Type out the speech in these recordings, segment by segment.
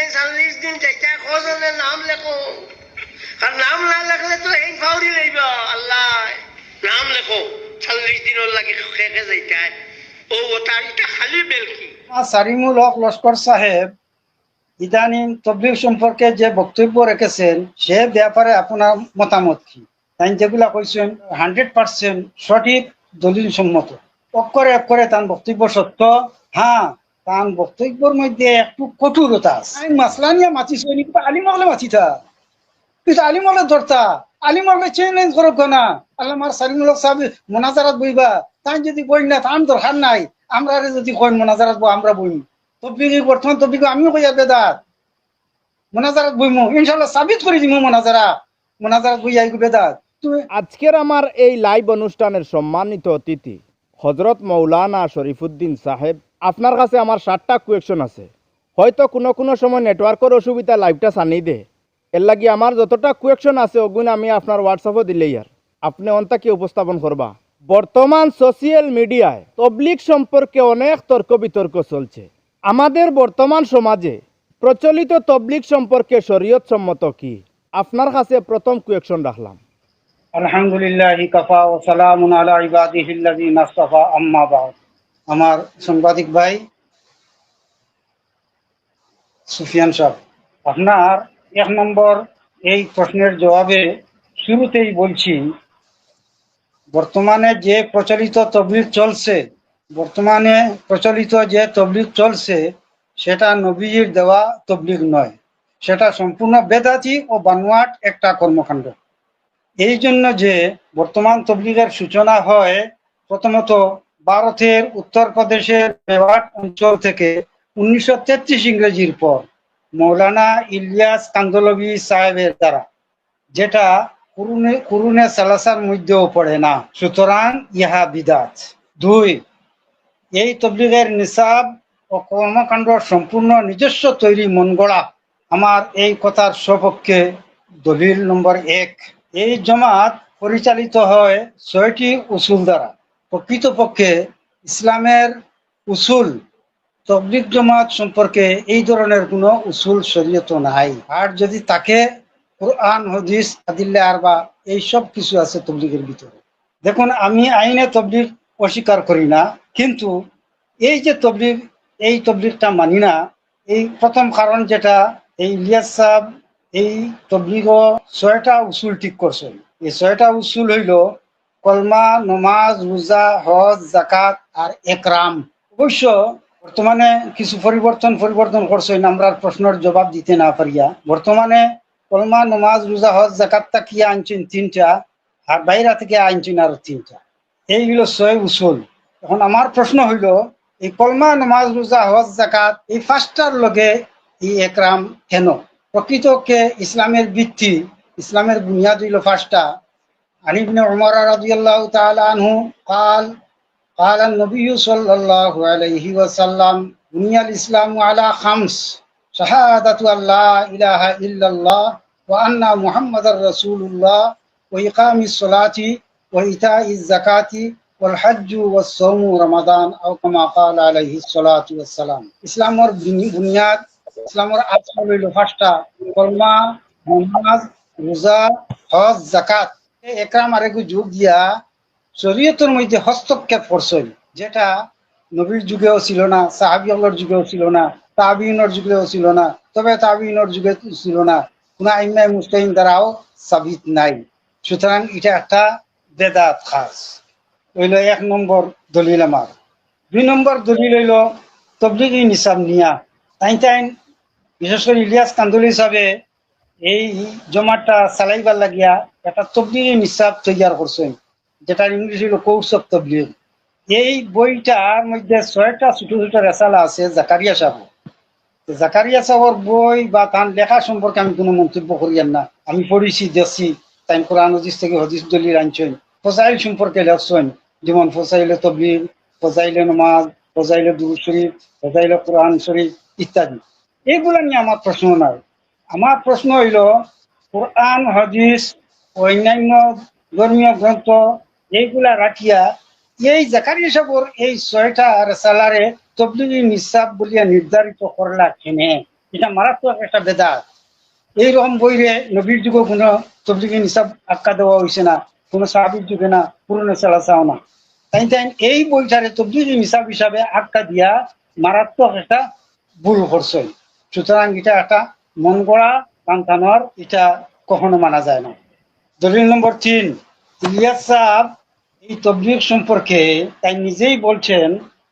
নাই 40 দিন থেকে খোঁজনের নাম লেখো আর নাম না লেখলে তো এই ফাউরি লইব আল্লাহ নাম লেখো 40 দিনের লাগি খেকে যাইতায় ও তারিখটা খালি বেলকি সারিমুল হক লস্কর সাহেব ইদানিং তবলিগ সম্পর্কে যে বক্তব্য রেখেছেন সে ব্যাপারে আপনার মতামত কি? তাই যেগুলা কইছেন 100% সঠিক দলিল সম্মত, অক্ষরে অক্ষরে তার বক্তব্য সত্য। হ্যাঁ, তার বক্তব্যের মধ্যে একটু কঠোরতা আছে। আমি মাসলা নিয়ে মাতিস আলিম হলে মাতিতা, কিন্তু আলিম হলে ধরতা, আলিম হলে চ্যালেঞ্জ করব না। আল্লাহ মার সালিমুল হক সাহেব মোনাজারাত বইবা, তাই যদি বই না তার দরকার নাই। আমরা যদি কই মোনাজারাত বই আমরা বই তবলিগি বর্তমান তবলিগি আমিও কইয়া বেদাত মোনাজারাত বইমু ইনশাআল্লাহ সাবিত করে দিমু মোনাজারাত বই আইগু বেদাত। আজকের আমার এই লাইভ অনুষ্ঠানের সম্মানিত অতিথি হযরত মৌলানা শরীফুদ্দিন সাহেব, আপনার কাছে আমার 7টা কোয়েকশন আছে। হয়তো কোনো কোনো সময় নেটওয়ার্কের অসুবিধা লাইভটা সানি দে, এর লাগি আমার যতটা কোয়েকশন আছে ওগুলো আমি আপনার হোয়াটসঅ্যাপে দিলেই আর আপনি অন্তাকে উপস্থাপন করবা। বর্তমান সোশিয়াল মিডিয়ায় তবলিগ সম্পর্কে অনেক তর্ক বিতর্ক চলছে। আমাদের বর্তমান সমাজে প্রচলিত তবলিগ সম্পর্কে শরীয়ত সম্মত কি? আপনার কাছে প্রথম কোয়েকশন রাখলাম। আলহামদুলিল্লাহ কাফা ও সালামুন আলা ইবাদিহিল্লাযিনা ইসতাফা, আম্মা বা'দ। আমার সাংবাদিক ভাই সুফিয়ান সাহেব, আপনার 1 নম্বর এই প্রশ্নের জবাবে শুরুতেই বলছি, বর্তমানে যে প্রচলিত তবলিগ চলছে সেটা নবীজির দেওয়া তবলিগ নয়, সেটা সম্পূর্ণ বেদাতি ও বানোয়াট একটা কর্মকাণ্ড। এই জন্য যে বর্তমান তবলিগের সূচনা হয় প্রথমত ভারতের উত্তরপ্রদেশের মেওয়াট অঞ্চল থেকে 1933 ইংরেজির পর মৌলানা ইলিয়াস কান্দলভি সাহেবের দ্বারা, যেটা কুরুনে সালাসার মধ্যেও পড়ে না, সুতরাং ইহা বিদাত। 2, এই তবলিগের নিসাব ও কর্মকাণ্ড সম্পূর্ণ নিজস্ব তৈরি মন গড়া। আমার এই কথার সপক্ষে দলিল নম্বর 1, এই জমাত পরিচালিত হয় 6টি উসুল দ্বারা। প্রকৃতপক্ষে ইসলামের উসুল তবলিগ জমাত সম্পর্কে এই ধরনের কোনো উসুল শরীয়ত নাই। আর যদি তাকে কুরআন হাদিস আদিল্লে আরবা এইসব কিছু আছে তবলিগের ভিতরে। দেখুন, আমি আইনে তবলিগ অস্বীকার করি না, কিন্তু এই যে তবলিগ, এই তবলিগটা মানি না। এই প্রথম কারণ যেটা, এই ইলিয়াস সাহেব এই তবলিগ 6টা উসুল ঠিক করছেন। এই 6টা উসুল হইল কলমা, নমাজ, রোজা, হজ, জাকাত আর একরাম। অবশ্য বর্তমানে কিছু পরিবর্তন করছেন, আমরা প্রশ্নের জবাব দিতে না পারিয়া। বর্তমানে কলমা, নমাজ, রোজা, হজ, জাকাতটা কি আনছেন 3টা, আর বাইরা থেকে আনছেন আরো 3টা। এইগুলো 6 উসুল। এখন আমার প্রশ্ন হইল, এই কলমা, নমাজ, রোজা, হজ, জাকাত এই 5টার লগে এই একরাম কেন? প্রকৃতকে ইসলামের ভিত্তি, ইসলামের বুনিয়াদ হইল 5টা। عن ابن عمر رضي الله تعالى عنه قال النبي صلى الله عليه وسلم بني الإسلام على 5: شهادة أن لا إله إلا الله وأن محمد رسول الله وإقام الصلاة وإيتاء الزكاة والحج والصوم رمضان أو كما قال عليه الصلاة والسلام। ইসলামের বুনিয়াদ, ইসলামের আসল হইল 5টা: কলমা, নামাজ, রোজা, হজ, জাকাত। একরাম আরেকু যোগ দিয়া শরীয়তের মধ্যে হস্তক্ষেপ করছেন, যেটা নবীর যুগেও ছিল না, সাহাবিয়র যুগেও ছিল না, তাবিঈনের যুগেও ছিল না, তবে তাবিঈনের যুগে ছিল না, কোন আইম্মায়ে মুজতাহিদ দ্বারাও সাবিত নাই। সুতরাং এটা একটা বেদাত খাস হইল 1 নম্বর দলিল আমার। 2 নম্বর দলিল হইল তবলিগি নিসাব নিয়া। তাই বিশেষ করে ইলিয়াস কান্দুলি সাহেবে এই জমাটা চালাইবার লাগিয়া একটা তবলিগি নিসাব তৈয়ার করছেন, যেটা ইংলিশ হইল কোর্স অফ তবলিগ। এই বইটার মধ্যে 6টা ছোট ছোট রেসালা আছে জাকারিয়া সাহেবের বই বা তার লেখা সম্পর্কে আমি কোনো মন্তব্য করিয়ান না। আমি পড়েছি, দেখছি, তাই কোরআন হাদিস থেকে হাদিস দলিল আনছেন। ফজাইল সম্পর্কে লেখছেন, যেমন ফজাইলে তবলিগ, ফজাইলে নামাজ, ফজাইলে দুরূদ শরীফ, ফজাইলে কোরআন শরীফ ইত্যাদি। এইগুলা নিয়ে আমার প্রশ্ন নাই। আমার প্রশ্ন হইল, কোরআন, হাদিস, অন্যান্য ধর্মীয় গ্রন্থ এইগুলা রাখিয়া এই জাকারিয়া সাহেবের এই 6টা রেসালারে তবলিগি নিসাব বলিয়া নির্ধারিত করলা কেনে? এটা মারাত্মক একটা বেদাত। এইরকম বইরে নবীর যুগে কোনো তবলিগি নিসাব আক্কা দেওয়া হয়েছে না, কোনো সাহাবির যুগে না, পুরনো চালা চাও না। তাই তাই এই বইটারে তবলিগি নিসাব হিসাবে আক্কা দিয়া মারাত্মক একটা ভুল করছে। সুতরাং এটা একটা মন গড়া কান্তানোর, এটা কখনো মানা যায় না। দলিল নম্বর 3, ইলিয়াস সাহেব এই তবলিগ সম্পর্কে তাই নিজেই বলছেন,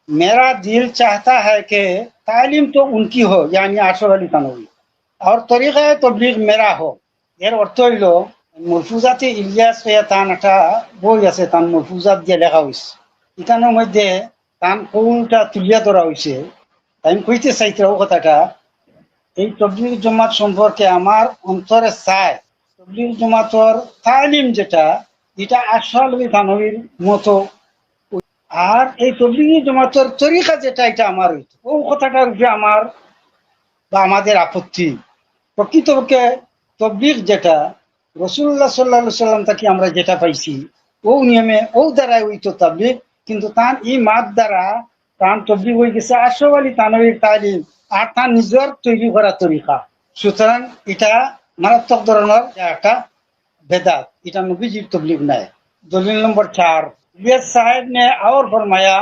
मेरा दिल चाहता है कि तालीम तो उनकी हो यानी आशर अली थानवी और तरीका तबलीग मेरा हो। এর অর্থ হইল মরফুজাতে ইলিয়াস তান একটা বই আছে, তান মরফুজাত দিয়ে লেখা হয়েছে। এখানের মধ্যে তান কৌলটা তুলিয়া ধরা হয়েছে। তাই কইতে চাইতে ও কথাটা, এই তবলিগ জমাত সম্পর্কে আমার অন্তরে চায় তবলিগ জমাতর তালিম যেটা, এটা আশর আলী থানবীর মতো, আর এই তবলিগি জমাতের তরিকা যেটা, এটা আমার হইতো। ও কথাটার উপরে আমার বা আমাদের আপত্তি। প্রকৃতপক্ষে তবলিগ যেটা রাসূলুল্লাহ সাল্লাল্লাহু আলাইহি সাল্লাম থেকে আমরা যেটা পাইছি, ও নিয়মে ও দ্বারাই হইতো তবলিগ। কিন্তু তার এই মাদ দ্বারা তার তবলিগ হয়ে গেছে আশরাফ আলী থানভীর তালিম আর তার নিজের তৈরি করা তরিকা। সুতরাং এটা মারাত্মক ধরনের একটা বেদাত, এটা নবীজির তবলিগ নাই। दलील नंबर 4, इलियास साहब ने और फरमाया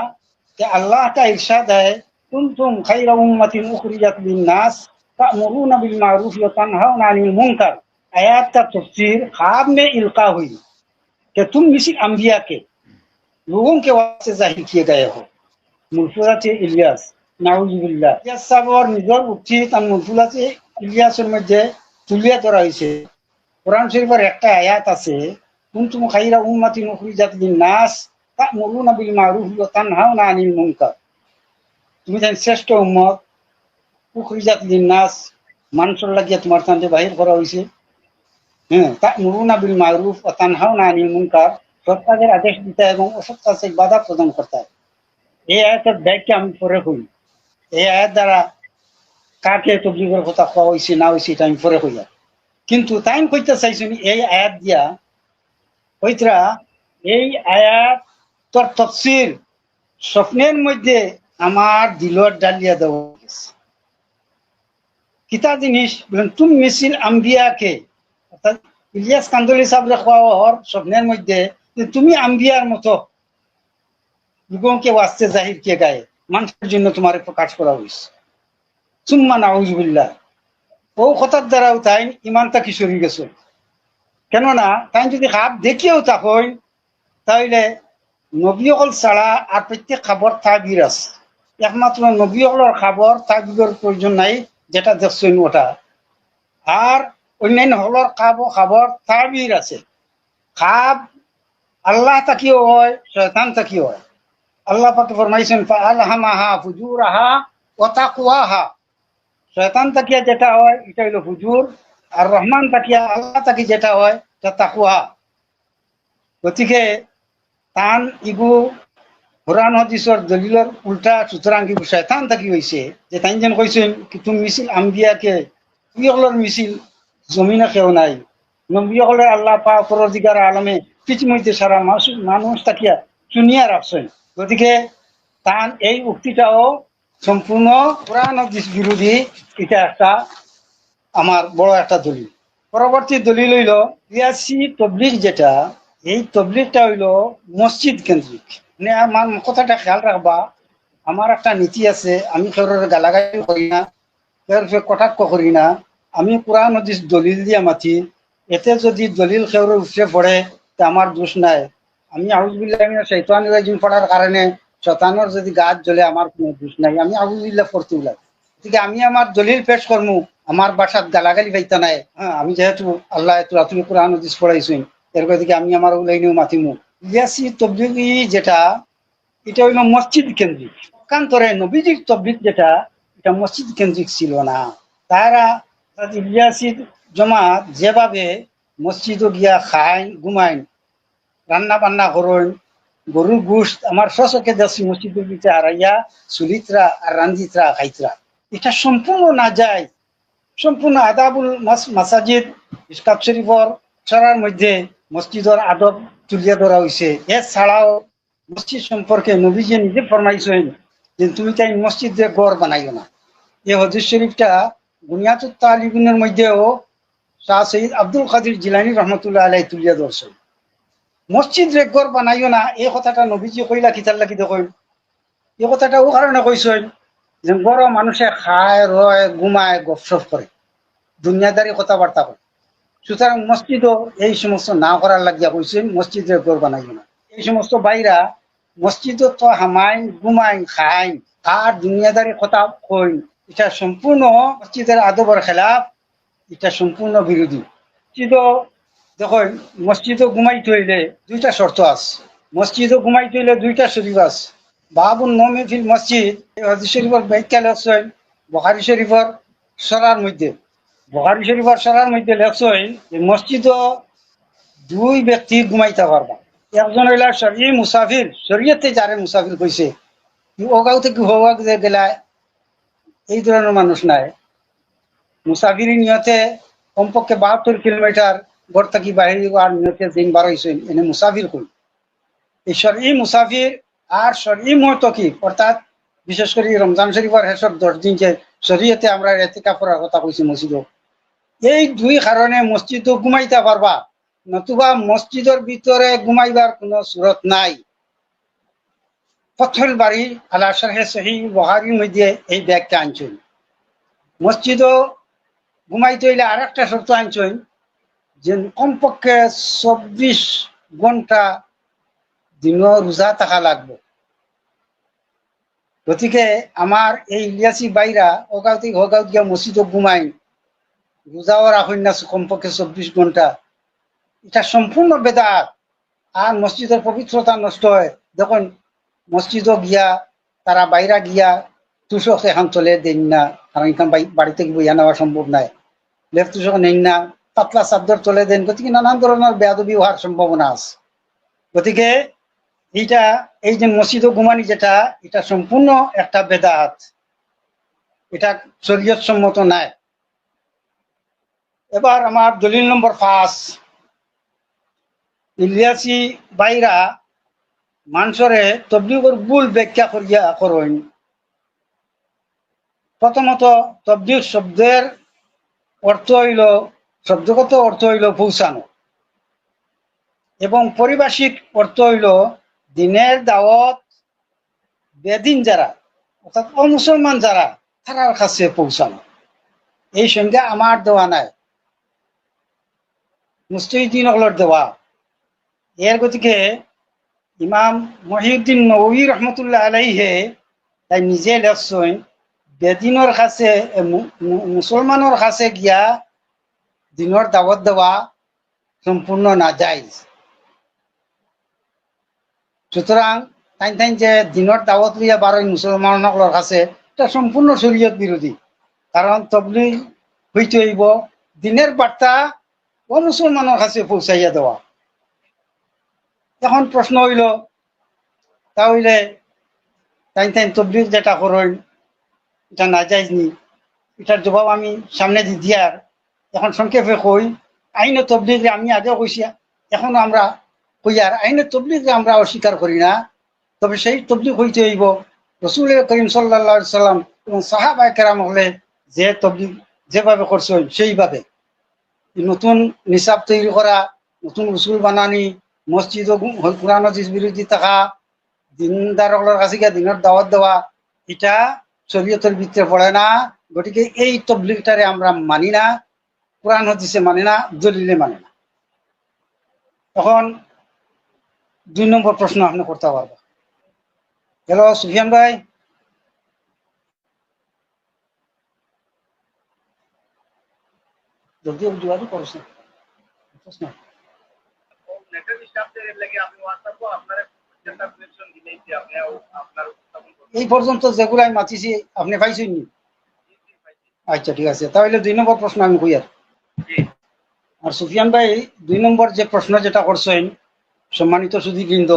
कि अल्लाह का इरशाद है, कुंतुम खैरा उम्मतिन उखरिजत लिन्नास तअमुरूना बिल मारूफ व तनहाउना अनिल मुनकर। आयत का तफसीर ख्वाब में इल्का हुई कि तुम मिसल अंबिया के लोगों के वास्ते जाहिर किए गए हो। मुलफुजात इलियास, नाउजुबिल्लाह। इलियास साहब और निजर उक्ति तान मुलफुजात इलियासের মধ্যে তুলিয়া ধরা হয়েছে। কোরআন শরীফের একটা আয়াত আছে, কুনতুম খাইরা উম্মাতিন উখরিজাত লিন্নাস তা'মুরুনা বিল মারুফ ওয়া তানহাউনা আনিল মুনকার। তুমি যেন শ্রেষ্ঠ উম্মত, উখরিজাত লিন্নাস, মানুষের লাগিয়া তোমার সামনে বাহির করা হয়েছে। তা'মুরুনা বিল মারুফ ওয়া তানহাউনা আনিল মুনকার, সৎ কাজের আদেশ দিতে এবং অসৎ কাজে বাধা প্রদান করতে। এই আয়াতের ব্যাখ্যা আমি পরে করি। এই আয়াত দ্বারা কাকে তবলিগের কথা কোয়া হয়েছে না হয়েছে এটা আমি পরে কইয়া। কিন্তু তাই কইতে চাইছেন এই আয়াত দিয়া ওইটা, এই আয়াত তোর তফসির স্বপ্নের মধ্যে আমার দিলর ডালিয়া দেওয়া গেছে। কিতা জিনিস বলেন, তুমি মিছিল আম্বিয়াকে, অর্থাৎ ইলিয়াস কান্দলি সাহেব খাওয়ার স্বপ্নের মধ্যে তুমি আম্বিয়ার মতো লোককে ওয়াস্তে জাহির কে গায়ে মানুষের জন্য তোমার প্রকাশ করা হয়েছে। সুম্মা নাউজুবিল্লাহ। ও কথার দ্বারাও তাই ইমানটা কি সরি গেছে। কেননা তাই যদি খাপ দেখিয়েও তখন, তাহলে নবীসকল ছাড়া আর প্রত্যেক খাবার তাবির আছে। একমাত্র নবীসকলের খাবার তাবিরের প্রয়োজন নাই, যেটা দেখছেন ওটা। আর অন্যান্য হলর খাবার তাবির আছে। খাব আল্লাহ তাকিও হয়, শয়তান তাকিও হয়। আল্লাহ পাকে ফরমাইছেন, ফাআলহামাহা ফুজুরাহা ওয়া তাকওয়াহা। শয়তান তাকিয়া যেটা হয় এটা হলো ফুজুর, আর রহমান তাকিয়া আল্লাহ তাকি যেটা হয় এটা তাকওয়া। গতিকে তান ইগু কোরআন হাদিসের দলিলের উল্টা। সুতরাং ইগু শয়তান তাকি হয়েছে যে তাই যেন কইছেন কি তুমি মিছিল আম্বিয়াকে, তুই হলর মিছিল জমিনে কেউ নাই। নবী হলের আল্লাহ পাক পরদিগার আলমে পৃথিবীতে সারা মানুষ তাকিয়া শুনিয়া রাখছেন। গতিকে তান এই উক্তিটাও সম্পূর্ণ কোরআন হাদিস বিরোধী। এটা একটা আমার বড় একটা দলিল। পরবর্তী দলিল হইল রিয়াসি তবলিগ যেটা, এই তবলিগটা হইল মসজিদ কেন্দ্রিক। মানে আমার কথাটা খেয়াল রাখবা, আমার একটা নীতি আছে, আমি কারোর গালাগালি করি না, কারোর কটাক্ষ করি না। আমি কোরআন হাদিস দলিল দিয়ে মাতি, এতে যদি দলিল কেউর উঠে পড়ে তা আমার দোষ নাই। আমি আউযুবিল্লাহি মিনাশ শাইতানির রাজিম পড়ার কারণে শয়তানের যদি গাছ জ্বলে আমার কোনো দোষ নাই, আমি আউযুবিল্লাহ পড়তে লাগে। ঠিক আমি আমার দলিল পেশ করমু, আমার বাসাত গালাগালি পাইতা নাই। হ্যাঁ, আমি যেহেতু আল্লাহ তুমি কোরআন হাদিস পড়াইছেন, এরপর থেকে আমি আমার লাইনেও মাতিমু। ইয়াসি তবলিগি যেটা, এটা হইল মসজিদ কেন্দ্রিক। কান্তরে নবীজির তবলিগ যেটা, এটা মসজিদ কেন্দ্রিক ছিল না। তারা ইলিয়াসির জমাত যেভাবে মসজিদও গিয়া খায়, ঘুমাইন, রান্না বান্না করেন, গরুর গোশত আমার সচকে দেখছি মসজিদের দিকে হারাইয়া চুলিতরা আর রান্দিতরা খাইতরা। এটা সম্পূর্ণ না যায়। সম্পূর্ণ আদাবুল মাসাজিদ ইসকাত শরীফর ছড়ার মধ্যে মসজিদের আদব তুলিয়া ধরা হয়েছে। এছাড়াও মসজিদ সম্পর্কে নবীজি নিজে ফরমাইছেন যে তুমি তাই মসজিদে গড় বানাইও না। এই হাদিস শরীফটা বুনিয়াদুত তালিবিনের মধ্যেও শাহ সঈদ আব্দুল কাদির জিলানী রহমতুল্লাহ আলাই তুলিয়া ধরছেন। মসজিদ রে ঘর বানাইও না এই কথাটা নবীজি কইলা কিতার লাগি দেখুন। এই কথাটা ও কারণে কইছেন যে বড় মানুষে খায় রয় ঘুমায় গপসপ করে, দুনিয়াদারি কথাবার্তা করে। সুতরাং মসজিদও এই সমস্ত না করার লাগিয়া কইছেন মসজিদের ঘর বানাইও না। এই সমস্ত বাইরা মসজিদও তো হামাইন ঘুমাইন খাইন আর দুনিয়াদারি কথা কইন, এটা সম্পূর্ণ মসজিদের আদবের খেলাফ, এটা সম্পূর্ণ বিরোধী। মসজিদও দেখুন, মসজিদও ঘুমাইতে হইলে দুইটা শর্ত আছে, মসজিদও ঘুমাইতে হইলে দুইটা শরীফ আছে। বাবুন নমি ফিল মসজিদ এই হাদিস শরীফের ব্যাখ্যা লেখছেন বুখারী শরীফের সরার মধ্যে। বুখারী শরীফের সরার মধ্যে লেখছেন যে মসজিদও দুই ব্যক্তি ঘুমাইতে পারবা। একজন হইলা শরঈ মুসাফির, শরীয়তে যারে মুসাফির কইছে, ও গাঁও থেকে হওয়া গেলা এই ধরনের মানুষ নাই। মুসাফিরি নিয়তে কমপক্ষে 72 কিলোমিটার ঘর থেকে বাহির আর নিয়তে 3-12 হয়েছেন, এনে মুসাফির কই। এই শরঈ মুসাফির আর শরঈ মুতাকিফ, অর্থাৎ বিশেষ করে রমজান শরীফের হেসব 10 দিন যে শরীয়তে আমরা ইতিকাফ করার কথা কইছি মসজিদ, এই দুই কারণে মসজিদও ঘুমাইতে পারবা, নতুবা মসজিদের ভিতরে ঘুমাইবার কোনো সুরত নাই। ফতহুল বারী আলা শারহে সহিহ বুখারীর মধ্যে এই ব্যাখ্যা আনছেন। মসজিদও ঘুমাইতে হইলে আর একটা শর্ত আনছেন যে কমপক্ষে 24 ঘন্টা দিনও রোজা থাকা লাগবে। গতিকে আমার এই ইলিয়াসি বাইরা ওগাঁও থেকে হগাঁও গিয়া মসজিদও ঘুমাই, রোজাও রাখেন না কমপক্ষে 24 ঘন্টা, এটা সম্পূর্ণ বেদাত। আর মসজিদের পবিত্রতা নষ্ট হয়। দেখুন মসজিদও গিয়া তারা বাইরা গিয়া তুষক এখন চলে দেন না, কারণ এখান বাড়ি থেকে বইয়া নেওয়া সম্ভব নাই। লেপ তুষক নেন না, পাতলা চাদর চলে দেন, গতিকে নানান ধরনের বেয়াদবি হওয়ার সম্ভাবনা আছে। গতিকে এইটা এই যে মসজিদও ঘুমানি যেটা, এটা সম্পূর্ণ একটা বেদাত, এটা শরীয়ত সম্মত নাই। এবার আমার দলিল নম্বর 5, ইলিয়াসি বাইরা মানুষরে তবলিগের ভুল ব্যাখ্যা করিয়া করেন। প্রথমত তবলিগ শব্দের অর্থ হইল, শব্দগত অর্থ হইল পৌঁছানো, এবং পারিভাষিক অর্থ হইল দিনের দাওয়াত বেদিন যারা অর্থাৎ অমুসলমান যারা তারার কাছে পৌঁছানো। এই সংজ্ঞা আমার দেওয়া নাই, মুস্তাহিদিন হলর দেওয়া। এর গতিকে ইমাম মহিউদ্দিন নববী রহমতুল্লাহ আলাইহে তাই নিজে লেখছেন বেদিনের কাছে মুসলমানের কাছে গিয়া দিনের দাওয়াত দেওয়া সম্পূর্ণ নাজাইজ। সুতরাং তাই তাই যে দিনের দাওয়াত লইয়া বারোই মুসলমানসকলের কাছে, এটা সম্পূর্ণ শরীয়ত বিরোধী। কারণ তবলিগ হইতে হইব দিনের বার্তা ও মুসলমানের কাছে পৌঁছাইয়া দেওয়া। এখন প্রশ্ন হইল তাহলে তাই তাই তবলিগ যেটা করেন এটা নাজাইজ নি? এটার জবাব আমি সামনে দিয়ার এখন সংক্ষেপে কই। আইনে তবলিগ আমি আগেও কইছি, এখনো আমরা কই, আর আইনে তবলিগ আমরা অস্বীকার করি না। তবে সেই তবলিগ হইতে হইব রাসূল করিম সাল্লাল্লাহু আলাইহি সাল্লাম এবং সাহাবায়ে কেরাম হলে যে তবলিগ যেভাবে করছেন সেইভাবে। নতুন নিসাব তৈরি করা, নতুন উসুল বানানি, মসজিদ ও কোরআন হাদিস বিরোধী থাকা, দিনদারগুলোর কাছে গিয়ে দিনের দাওয়াত দেওয়া, এটা শরীয়তের ভিতরে পড়ে না। গতিকে এই তবলিগটারে আমরা মানি না, কোরআন হাদিসে মানে না, দলিলে মানে না। এখন 2 নম্বর প্রশ্ন আপনি করতে পারবেন। হ্যালো সুফিয়ান ভাই। যদি যোগাযোগ করছে প্রশ্ন এই পর্যন্ত যেগুলো আমি মাতিছি আপনি পাইছেন নি? আচ্ছা ঠিক আছে, তাহলে 2 নম্বর প্রশ্ন আমি কই। আর সুফিয়ান ভাই 2 নম্বর যে প্রশ্ন যেটা করছেন, সম্মানিত সুধীবৃন্দ,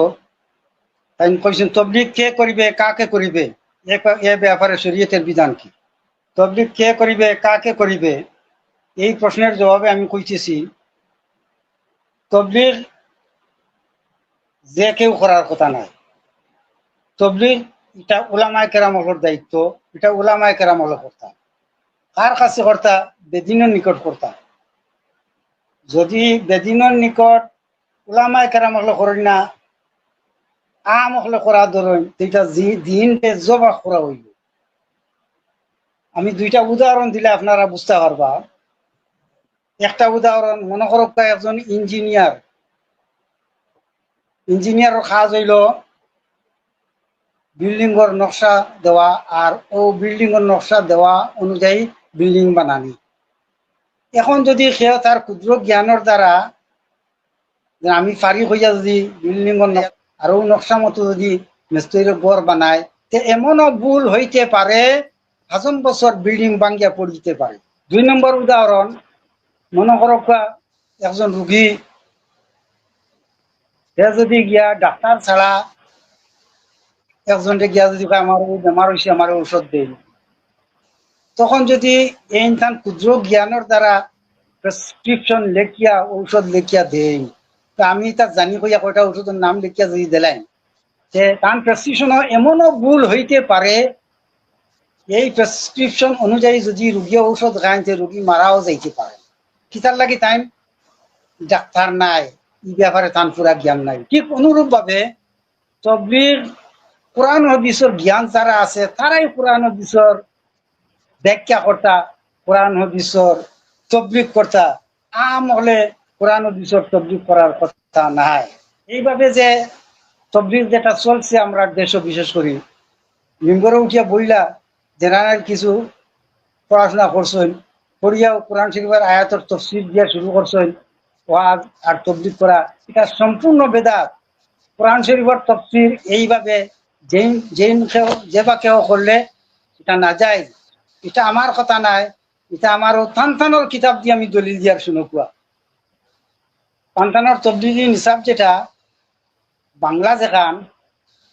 তাই কইছেন তবলিগ কে করিবে কাকে করিবে, এ ব্যাপারে শরীয়তের বিধান কি? তবলিগ কে করিবে কাকে করিবে, এই প্রশ্নের জবাবে আমি কইতেছি তবলিগ যে কেউ করার কথা নাই। তবলিগ এটা উলামায়ে কেরামদের দায়িত্ব, এটা উলামায়ে কেরামদের কথা। কার কাছে করতা? বেদিনের নিকট করতা। যদি বেদিনের নিকট উলামায়ে কেরাম হলে করেন না, আম হলে করা ধরেন, এটা দিনকে জবাব করা হইল। আমি দুইটা উদাহরণ দিলে আপনারা বুঝতে পারবা। একটা উদাহরণ মনে করো, একজন ইঞ্জিনিয়ারের কাজ হইল বিল্ডিংয়ের নকশা দেওয়া, আর ও বিল্ডিংয়ের নকশা দেওয়া অনুযায়ী বিল্ডিং বানানি। এখন যদি সে তার ক্ষুদ্র জ্ঞানের দ্বারা যে আমি পারি হইয়া যদি বিল্ডিংয়ের আরো নকশা মতো যদি মিস্ত্রির ঘর বানায়, তে এমনও ভুল হইতে পারে 1000 বছর বিল্ডিং ভাঙ্গিয়া পড়িতে পারে। 2 নম্বর উদাহরণ, মনে করো একজন রুগী, সে যদি গিয়া ডাক্তার ছাড়া একজনকে গিয়া যদি আমার বেমার হয়েছে আমার ঔষধ দেয়, তখন যদি এই ক্ষুদ্র জ্ঞানের দ্বারা প্রেসক্রিপশন লেখিয়া ঔষধ লেখিয়া দেই, তা আমি তা জানি কইয়া কয়টা ওষুধের নাম লিখিয়া যদি দিলাম, যে তার প্রেসক্রিপশন এমনও ভুল হইতে পারে, এই প্রেসক্রিপশন অনুযায়ী যদি রুগী ঔষধ খায়, যে রুগী মারাও যাইতে পারে। কিতার লাগি তাই ডাক্তার নাই, এই ব্যাপারে তার পুরা জ্ঞান নাই। ঠিক অনুরূপ ভাবে তবলিগ কোরআন হাদিসের জ্ঞান যারা আছে, তারাই কোরআন হাদিসের ব্যাখ্যা কর্তা, কোরআন হাদিসের তবলিগ কর্তা। আম হলে কোরআন হাদিসের তবলিগ করার কথা নাই। এইভাবে যে তবলিগ যেটা চলছে আমরা দেশে, বিশেষ করি মিম্বরে উঠিয়া বইলা জেনারেল কিছু পড়াশোনা করছেন, করিয়াও কোরআন শরীফের আয়াতের তফসির দিয়া শুরু করছেন, ওয়াজ আর তবলিগ করা, এটা সম্পূর্ণ বেদাত। কোরআন শরীফের তফসির এইভাবে যে বা কেউ করলে এটা না যায়। এটা আমার কথা নাই, এটা আমার তানতানোর কিতাব দিয়ে আমি দলিল দিয়ার শুনো কুয়া। তানতানোর তবলিগি নিসাব যেটা বাংলা যেখান,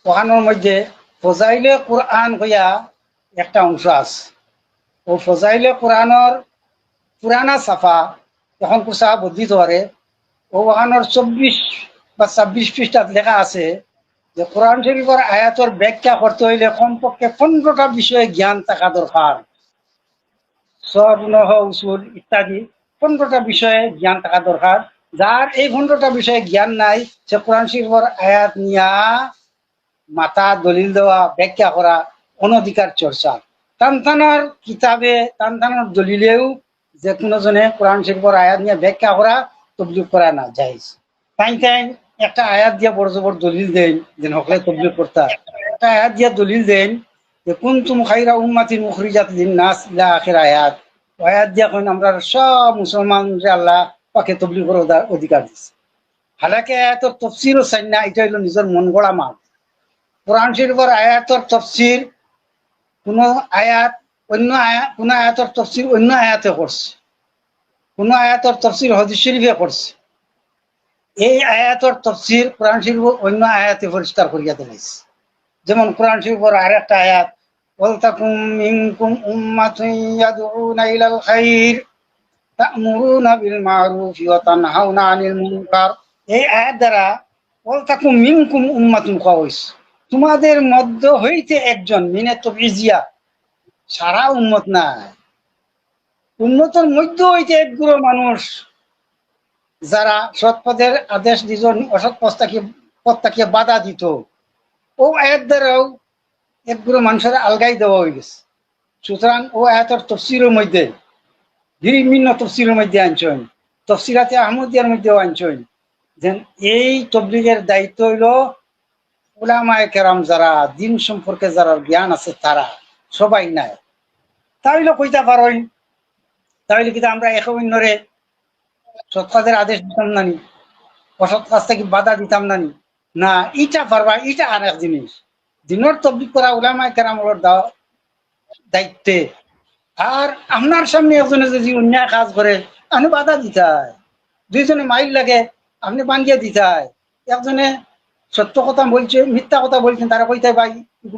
ওখানোর মধ্যে ফজাইলে কোরআন হইয়া একটা অংশ আছে। ও ফজাইলে কোরআনের পুরানা সাফা এখন কুসা বদলিত পারে, ও ওখানোর 24 বা 26 পৃষ্ঠাত লেখা আছে যে কোরআন শরীফের আয়াতের ব্যাখ্যা করতে হইলে কমপক্ষে 15টা বিষয়ে জ্ঞান থাকা দরকার। সরহ উসুল ইত্যাদি 15টা বিষয়ে জ্ঞান থাকা দরকার। যার এই 15টা বিষয়ে জ্ঞান নাই, সে কোরআন শরীফের আয়াত নিয়া মাথা দলিল দেওয়া, ব্যাখ্যা করা অনধিকার চর্চা। তানতানার কিতাবে, তানতানার দলিলেও যে কোনো জনে কোরআন শরীফের আয়াত নিয়ে ব্যাখ্যা করা, তবলিগ করা না জায়েজ। তাই একটা আয়াত দিয়া বড় জবর দলিল দেন যে হকলে তবলিগ করতা, একটা আয়াত দিয়া দলিল দেন যে কুনতুম খাইরা উম্মাতিন মুখরিজাত লিন-নাস ইলা আখির আয়াত। আয়াত দিয়া কোন আমরা সব মুসলমান যে আল্লাহ পাকে তবলিগের অধিকার দিছে। হালাকে আয়াতের তফসিরও চাই না, এটা হইল নিজের মন গড়া মাপ। কোরআন শরীফের আয়াতের তফসির কোন আয়াত অন্য আয়াত, কোন আয়াতের তফসির অন্য আয়াতে করছে, কোন আয়াতের তফসির হাদিস শরীফে করছে। এই আয়াতের তফসির কোরআন শরীফ অন্য আয়াতে পরিষ্কার করিয়া দিয়েছে। যেমন কোরআন শরীফের আরেকটা আয়াত, ওয়ালতাকুম মিনকুম উম্মাতুন ইয়াদউনা ইলাল খাইর তা'মুরুনা বিল মা'রুফ ওয়া তানহাউনা আনিল মুনকার। এই আয়াত দ্বারা ওয়ালতাকুম মিনকুম উম্মাতুন কোয়া হইছে, তোমাদের মধ্য হইতে একজন, মিনে তবঈজিয়া, সারা উম্মত নাই, উম্মতের মধ্য হইতে একগুলো মানুষ যারা সৎ পথের আদেশ দিত, অসৎ পথটাকে বাধা দিত। ও আয়াত দ্বারাও একগুলো মানুষের আলগাই দেওয়া হয়ে গেছে। সুতরাং ও আয়াতের তফসিরের মধ্যে, বিভিন্ন তফসিরের মধ্যে আনছেন, তফসিরাতে আহমদিয়ার মধ্যেও আনছেন যে এই তবলিগের দায়িত্ব হইল উলামায়ে কেরাম, যারা দিন সম্পর্কে যারা জ্ঞান আছে তারা, সবাই নাই। তাহলে কইতা পারেন, তাহলে কিন্তু আমরা একে অন্যরে সৎ কাজের আদেশ দিতাম নানি, অসৎ কাজ থেকে বাধা দিতাম নানি? না, ইটা পারবা, ইটা আর এক জিনিস। দিনের তবলিগ করা উলামায়ে কেরামের দায়িত্বে। আর আপনার সামনে একজনে যদি অন্যায় কাজ করে, আপনি বাধা দিতাই। দুইজনে মাইল লাগে, আপনি বান্ধিয়া দিতাই। একজনে সত্য কথা বলছে, মিথ্যা কথা বলছেন, তারা কইতাই ভাই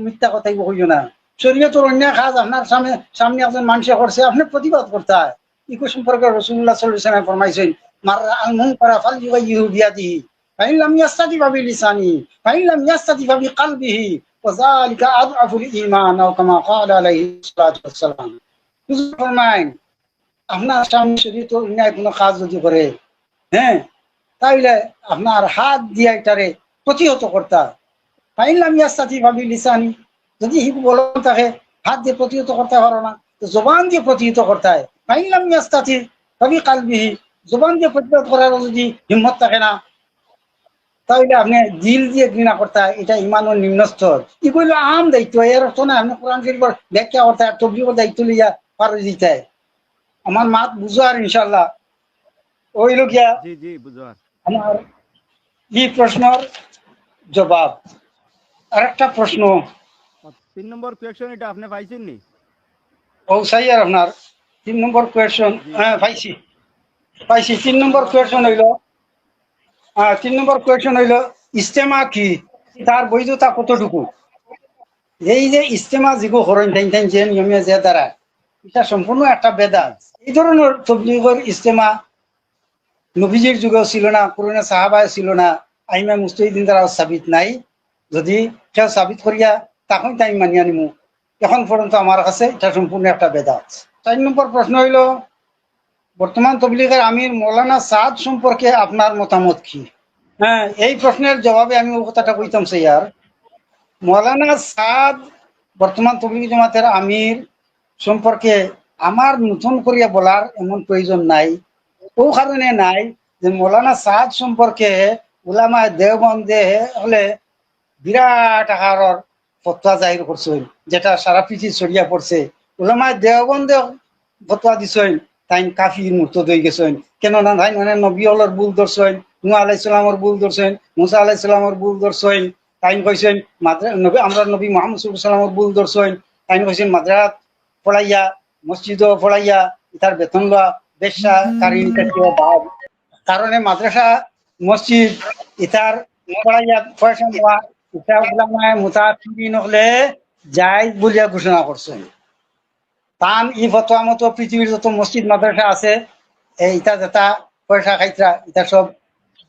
মিথ্যা কথাই কইও না। শরীয়তের অন্যায় কাজ আপনার সামনে একজন মানুষে করছে, আপনি প্রতিবাদ করতে হয়। ইকো সম্পর্কে রাসূলুল্লাহ সাল্লাল্লাহু আলাইহি ওয়াসাল্লাম ফরমাইছেন, মাররা আল মুনকারা ফালইয়ুগাইয়িরহু বিয়াদিহি ফাইন লাম ইয়াস্তাতি বিলিসানিহি ফাইন লাম ইয়াস্তাতি বিকলবিহি ওয়া যালিকা আযআফুল ঈমান, আও কামা ক্বালা আলাইহি সাল্লাতু ওয়াসসালাম। হুজুর ফরমাইন আপনার স্বামী শরীর তো অন্যায় কোনো কাজ যদি করে, হ্যাঁ, তাইলে আপনার হাত দিয়ে এটারে প্রতিহত করতে হয়। ফাইনলাম ইয়াস্তাতি ভাবি লিসানি, যদি হিকু বলো তাকে হাত দিয়ে প্রতিহত করতে পারো না, তো জবান দিয়ে প্রতিহত করতে হয়। ফাইনলাম ইয়াস্তাতি ভাবি কালবিহি, জবান দিয়ে প্রতিহত করার যদি হিম্মত থাকে না, তাহলে আপনি দিল দিয়ে ঘৃণা করতে হয়। এটা ইমানের নিম্ন স্তর। এগুলো আম দায়িত্ব, এর অর্থ না আপনি কোরআন শরীফের ব্যাখ্যা করতে হয়, তবলিগের দায়িত্ব লইয়া পারে দিতে হয়। আমার মাত বুঝো আর ইনশাল্লাহ ওই লোকিয়া জি জি বুঝার। আমার এই প্রশ্নের জবাব। আরেকটা প্রশ্ন 3 নম্বর কোয়েশ্চন এটা আপনি পাইছেন নি? ও সাই আর আপনার 3 নম্বর কোয়েশন, জি হ্যাঁ পাইছি পাইছি। 3 নম্বর আপনি কোয়েশন হইল, 3 নম্বর কোয়েশন হইল ইস্তেমা কি, তার বৈধতা কতটুকু? এই যে ইস্তেমা যিগু করেন টাইম টাইম যে নিয়মে যে দ্বারা, এটা সম্পূর্ণ একটা বেদাত। এই ধরনের তবলিগের ইস্তেমা নবীজির যুগেও ছিল না, পুরনো সাহাবায় ছিল না, আইমা মুস্তাহিদিন দ্বারা সাবিত নাই। যদি কেউ সাবিত করিয়া তখন তাই মানিয়া নিমু। এখন পর্যন্ত আমার কাছে এটা সম্পূর্ণ একটা বেদাত। 4 নম্বর প্রশ্ন হইল বর্তমান তবলিগের আমির মৌলানা সাদ সম্পর্কে আপনার মতামত কি? হ্যাঁ, এই প্রশ্নের জবাবে আমি ওই কথাটা কইতাম স্যার। মৌলানা সাদ বর্তমান তবলিগ জামাতের আমির সম্পর্কে আমার নতুন করিয়া বলার এমন প্রয়োজন নাই। ও কারণে নাই যে মৌলানা সাদ সম্পর্কে উলামায়ে দেওবন্দে হলে বিরাট আকারের ফতোয়া জাহির করছেন, যেটা সারা পৃথিবী ছড়িয়া পড়ছে। উলামায়ে দেওবন্দে ফতোয়া দিছেন তাই কাফির মুরতাদ হয়ে গেছেন। কেননা তাই মানে নবী হলর ভুল ধরছেন, নূহ আলাইহিস সালামের ভুল ধরছেন, মুসা আলাইহিস সালামের ভুল ধরছেন। তাই কইছেন নবী আমরা নবী মুহাম্মদ সাল্লাল্লাহু আলাইহি সাল্লামের ভুল ধরছেন। তাই কইছেন মাদ্রাসাত পড়াইয়া মসজিদও পড়াইয়া তার বেতন লওয়া বেশ্যা কারিনীতে কেউ ভাব কারণে মাদ্রাসা মসজিদ ইতার পড়াইয়া পয়সা নেওয়া এটা উলামায়ে মুতাআক্কিরিন হলে জায়েজ বলিয়া ঘোষণা করছেন। তান ই ফতোয়া মতো পৃথিবীর যত মসজিদ মাদ্রাসা আছে এইটা যেটা পয়সা খাইতরা এটা সব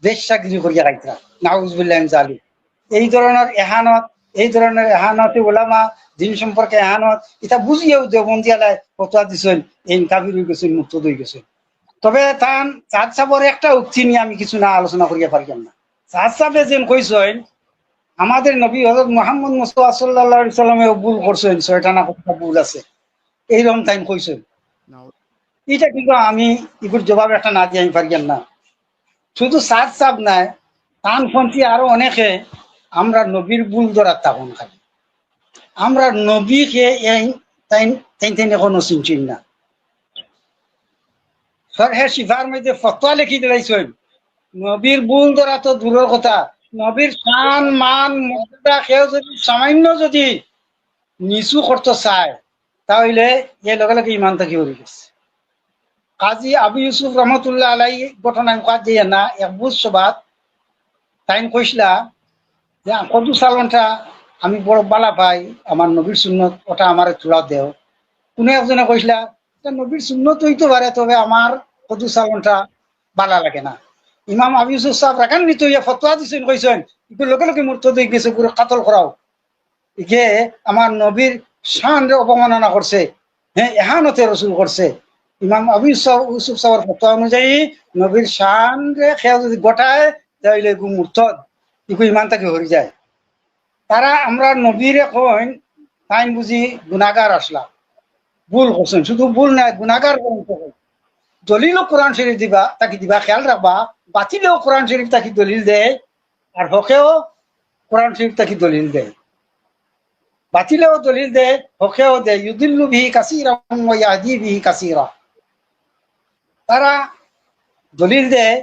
বেশ্যাগিরি করিয়া খাইতরা, নাউজুবিল্লাহ মিন যালিক। এই ধরনের এহানত, এই ধরনের এহানতে উলামা দিন সম্পর্কে এহানত এটা বুঝিয়েও দেওবন্দিয়ালায় ফতোয়া দিছেন, এই কাফির হয়ে গেছেন, মুক্ত হয়ে গেছেন। তবে তান চাঁদ সাবর একটা উক্তি নিয়ে আমি কিছু না আলোচনা করিয়া পারিলাম না। চাঁদ সাবে যেন কইছেন আমাদের নবী হযরত মুহাম্মদ মুস্তাফা সাল্লাল্লাহু আলাইহি সাল্লামে ভুল করছেন, 6টা না কতটা ভুল আছে এইরকম টাইম কইছেন। এটা কিন্তু আমি এগুর জবাব একটা না দিয়ে আমি পারিলাম না। শুধু চাঁদ সাব নাই, তানপন্থী আরো অনেকে আমরা নবীর ভুল ধরার তখন খালি আমরা নবীকে তাই তাই তাই এখনো চিনছি না। সরহে শিফার মধ্যে ফতোয়া লিখি দিলাইছেন নবীর ভুল ধরা তো দূরের কথা, নবীর শান মান মর্যাদা কেউ যদি সামান্য যদি নিচু করতে চায় তাহলে এর লগে লগে ইমান থাকি হয়ে গেছে। কাজী আবু ইউসুফ রহমতুল্লাহ আলাই ঘটনা কাজ দিয়ে না এক বুঝ সবাত তাই কইসলা যে কদু সালনটা আমি বড় বালা পাই, আমার নবীর সুন্নত ওটা আমার চূড়া দেও। কোনো একজনে কইসলা নবীর সুন্নত হইতে পারে তবে আমার কদু সালনটা বালা লাগে না। ইমাম আবু ইউসুফ সাহেব রাখান্বিত হইয়া ফতোয়া দিছেন, কইছেন একটু লগে লগে মুরতাদ হয়ে গেছে, পুরো কাতল করাও। ইকে আমার নবীর শান অবমাননা করছে, হ্যাঁ এহানতে রসুল করছে। ইমাম আবু ইউসুফ সাহেবের ফতোয়া অনুযায়ী নবীর শান রে খেয়াল যদি গোটায় তাহলে এগু মুরতাদ, ইগু ইমান তাকে হরি যায়। তারা আমরা নবীরে কইন তাই বুঝি গুনাহগার আসলা, ভুল করছেন, শুধু ভুল নাই গুনাহগার দলিলও কোরআন শরীফ দিবা তাকে দিবা, খেয়াল রাখবা বাতিলেও কোরআন শরীফ তাকে দলিল দেয় আর হকেও কোরআন শরীফ তাকে দলিল দেয়, বাতিলেও দলিল দেয় হকেও দেয়। ইউদিল্লু বিহি কাসীরা ওয়া ইয়াহদি বিহি কাসীরা। তারা দলিল দেয়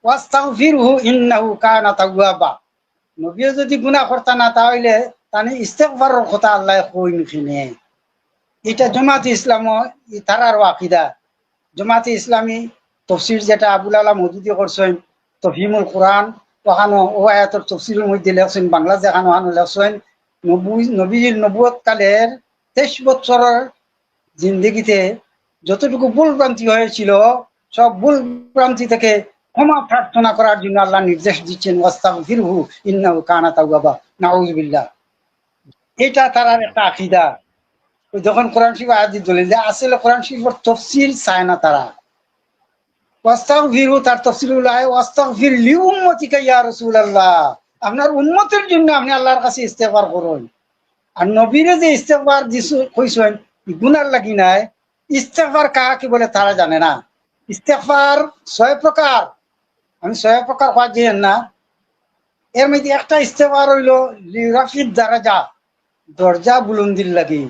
ওয়াস্তাগফিরহু ইন্নাহু কানা তাওয়াবা। নবীও যদি গুনাহ করতা না তাহলে তানি ইস্তেগফারের কথা আল্লাহ কইন কিনে। এটা জামাত ইসলাম তারার আকীদা। জামাতে ইসলামী তফসির যেটা আবুল আলা মওদুদি করছেন তফহিমুল কোরআন, ওখানো ও আয়াতের তফসিরের মধ্যে লেখছেন বাংলা যেখানো ওখানো লেখছেন নবীর নবুয়ত কালের 23 বছরের জিন্দগিতে যতটুকু ভুল ভ্রান্তি হয়েছিল সব ভুল ভ্রান্তি থেকে ক্ষমা প্রার্থনা করার জন্য আল্লাহ নির্দেশ দিচ্ছেন ওয়াস্তাগফিরহু ইন্নাহু কানা তাওয়াবা। নাউযুবিল্লাহ। এটা তারার একটা আকীদা। ওই যখন কোরআন শরীফ আয়াত দলিল দেয়, আসলে কোরআন শরীফের তফসিল চায় না তারা। ওয়াস্তাগফিরু তার তফসিল হলো ওয়াস্তাগফির লিউম্মতিকা ইয়া রাসূলুল্লাহ, আপনার উম্মতের জন্য আপনি আল্লাহর কাছে ইস্তেগফার করুন। আর নবীরে যে ইস্তেগফার দিছো কইছেন গুনার লাগি নাই, ইস্তেগফার কাকে বলে তারা জানে না। ইস্তেগফার 6 প্রকার, আমি 6 প্রকার কয়া দিয়েন না। এর মধ্যে একটা ইস্তেগফার হইল লিরাফিদ দারাজা, দরজা বুলন্দির লাগি,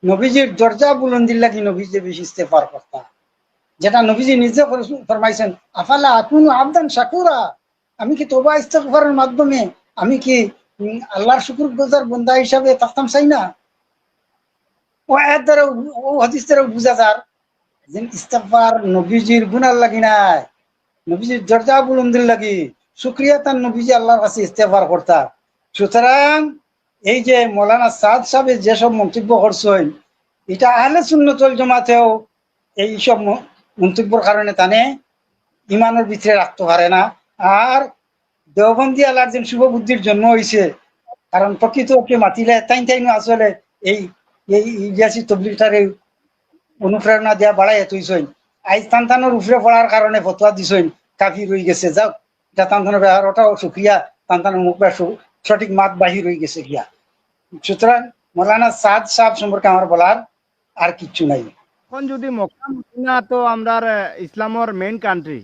নবীজির দরজা বুলন্দির লাগি নবীজি বেশি ইস্তেগফার করতা, যেটা নবীজি নিজে ফরমাইছেন আফালা আকুনু আবদান শাকুরা, আমি কি তওবা ইস্তেগফারের মাধ্যমে আমি কি আল্লাহর শুকরগুজার বান্দা হিসাবে থাকতাম চাই না। ও আয়াত দ্বারা ও হাদিস দ্বারা বুঝা যার যে ইস্তেগফার নবীজির গুনার লাগি নাই, নবীজির দরজা বুলন্দির লাগি, শুকরিয়া তার নবীজি আল্লাহর কাছে ইস্তেগফার করতা। সুতরাং এই যে মৌলানা সাদ সাহেব যেসব মন্তব্য করছেন, এটা আহলে সুন্নাত ওয়াল জামাতেও এইসব মন্তব্যের কারণে তানে ইমানের ভিতরে রাখতে পারে না। আর দেওবন্দি আলার যে শুভ বুদ্ধির জন্ম হয়েছে, কারণ প্রকৃত কে মাতিলে তাই আসলে এই ইলিয়াসি তবলিগটারে অনুপ্রেরণা দেওয়া বাড়াই তুইছেন। আইজ তান্তানোর উপরে পড়ার কারণে ফতোয়া দিছেন কাফির হয়ে গেছে, যাও এটা তান্তানোর ব্যবহার, ওটাও সুক্রিয়া, তান্তানোর মুখ সঠিক মাত বাহির হয়ে গেছে গিয়া। সুতরাং মৌলানা সাদ সাহেব সম্পর্কে আমার বলার আর কিচ্ছু নাই। এখন যদি মক্কা মদিনা তো আমরা ইসলামের মেইন কান্ট্রি,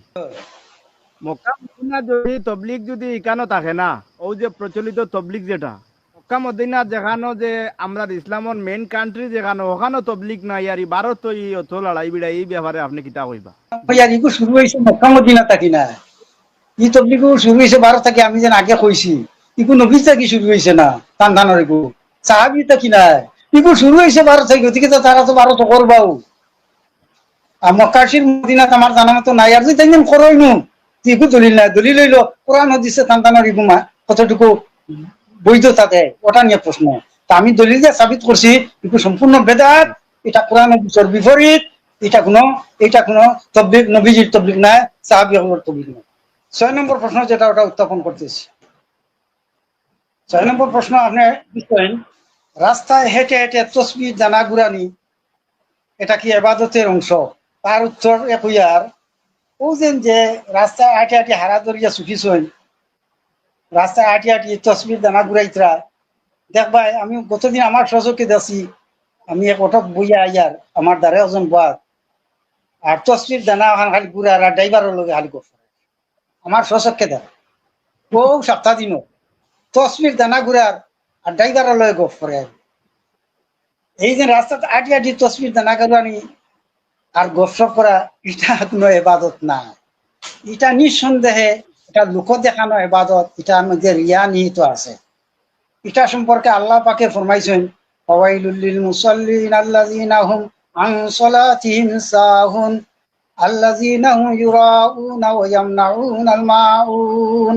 মক্কা মদিনা যদি তবলিগ যদি এখানে থাকে না, ও যে প্রচলিত তবলিগ যেটা মক্কা মদিনা যেখানে যে আমরা ইসলামের মেইন কান্ট্রি যেখানে, ওখানে তবলিগ নাই। আর ভারত তো এই অত লড়াই বিড়াই এই ব্যাপারে আপনি কিতা কইবা? ইগু শুরু হয়েছে মক্কা মদিনা থাকি না, ই তবলিগ শুরু হয়েছে ভারত থাকি। আমি যেন আগে কইছি ইগু নবী থাকি শুরু হয়েছে না, তান্তানোর ইগু সাহাবি থাকি নাই, ইগু শুরু হয়েছে ভারত থাকি। ওদিকে তো তারা তো ভারত করবাও, আর মক্কাশির মদিনাত আমার জানা মতো নাই। আর যদি তাই করই নু ইগু দলিল নাই, দলিল হইল কোরআন হাদিসে তান্তানোর ইগুমা কতটুকু বৈধতা দেয় ওটা নিয়ে প্রশ্ন। তা আমি দলিল দিয়ে সাবিত করছি ইগু সম্পূর্ণ বেদাত, এটা কোরআন হাদিসের বিপরীত, এটা কোনো তবলিগ নবীজির তবলিগ নাই, সাহাবীদের তবলিগ নাই। 6 নম্বর প্রশ্ন যেটা ওটা উত্থাপন করতেছি। 6 নম্বর প্রশ্ন আপনি বুঝলেন, রাস্তায় হেঁটে হেঁটে তসবিহ দানা গুরানি এটা কি ইবাদতের অংশ? তার উত্তর একইয়ার, ও যে রাস্তায় হাঁটি হাঁটি হারা দরিয়া সুফিছইন, রাস্তায় হাঁটি হাঁটি তসবির দানা ঘুরাইতরা দেখবাই। আমি গতদিন আমার সহযোগকে দেখছি, আমি এক অটক বইয়া আইয়ার আমার দ্বারে ওজন বাদ আর তসবির দানা ওখান খালি ঘুরা আর ড্রাইভারের লগে খালি গফ আমার সহযোগকে দেখ ও সপ্তাহ দিন তসবির দানা ঘুরার আর ড্রাইভারের লগে গফ করে। এই যে রাস্তাতে হাঁটি হাঁটি তসবির দানা ঘুরানি আর গপসপ করা, এটা কোনো এবাদত না। এটা নিঃসন্দেহে এটা লোক দেখানো এবাদত, এটার মধ্যে রিয়া নিহিত আছে। এটা সম্পর্কে আল্লাহ পাকে ফরমাইছেন ফাওয়াইলুল লিল মুসাল্লিন আল্লাযিনা হুম আন সালাতিহিম সাহুন আল্লাযিনা হুম ইউরাউনা ওয়া ইয়ামনাউনাল মাউন।